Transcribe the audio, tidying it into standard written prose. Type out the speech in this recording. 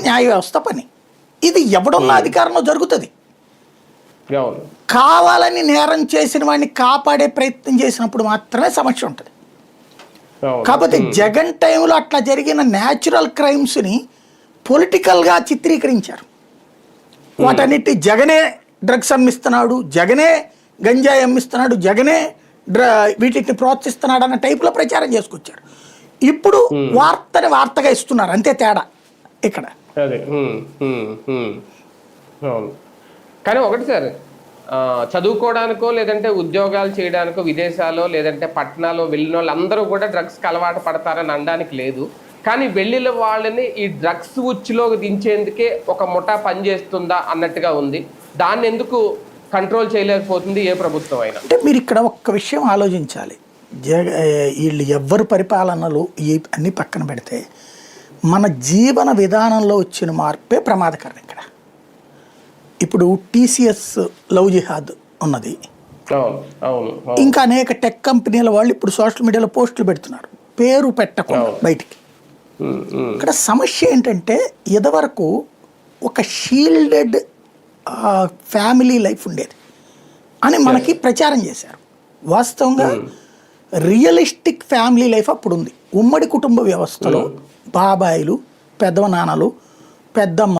న్యాయ వ్యవస్థ పని. ఇది ఎవడున్న అధికారంలో జరుగుతుంది. కావాలని నేరం చేసిన వాడిని కాపాడే ప్రయత్నం చేసినప్పుడు మాత్రమే సమస్య ఉంటుంది. కాకపోతే జగన్ టైంలో అట్లా జరిగిన న్యాచురల్ క్రైమ్స్ని పొలిటికల్గా చిత్రీకరించారు. వాటన్నిటి జగనే డ్రగ్స్ అమ్మిస్తున్నాడు, జగనే గంజాయి అమ్మిస్తున్నాడు, జగనే వీటిని ప్రోత్సహిస్తున్నాడు అన్న టైపులో ప్రచారం చేసుకొచ్చారు. ఇప్పుడు వార్తని వార్తగా ఇస్తున్నారు, అంతే తేడా ఇక్కడ. కానీ ఒకటి సార్, చదువుకోవడానికో లేదంటే ఉద్యోగాలు చేయడానికో విదేశాల్లో లేదంటే పట్టణాల్లో వెళ్ళిన వాళ్ళందరూ కూడా డ్రగ్స్కి అలవాటు పడతారని అనడానికి లేదు. కానీ వెళ్ళిన వాళ్ళని ఈ డ్రగ్స్ ఉచ్చులోకి దించేందుకే ఒక ముఠా పనిచేస్తుందా అన్నట్టుగా ఉంది. దాన్ని ఎందుకు కంట్రోల్ చేయలేకపోతుంది ఏ ప్రభుత్వం అయినా? అంటే మీరు ఇక్కడ ఒక్క విషయం ఆలోచించాలి. వీళ్ళు ఎవ్వరు పరిపాలనలు అన్నీ పక్కన పెడితే మన జీవన విధానంలో వచ్చిన మార్పే ప్రమాదకరం. ఇక్కడ ఇప్పుడు TCS లవ్ జిహాద్ ఉన్నది, ఇంకా అనేక టెక్ కంపెనీల వాళ్ళు ఇప్పుడు సోషల్ మీడియాలో పోస్టులు పెడుతున్నారు పేరు పెట్టకుండా బయటికి. ఇక్కడ సమస్య ఏంటంటే ఇదివరకు ఒక షీల్డెడ్ ఫ్యామిలీ లైఫ్ ఉండేది అని మనకి ప్రచారం చేశారు. వాస్తవంగా రియలిస్టిక్ ఫ్యామిలీ లైఫ్ అప్పుడు ఉంది. ఉమ్మడి కుటుంబ వ్యవస్థలో బాబాయిలు, పెద్దవ నాన్నలు, పెద్దమ్మ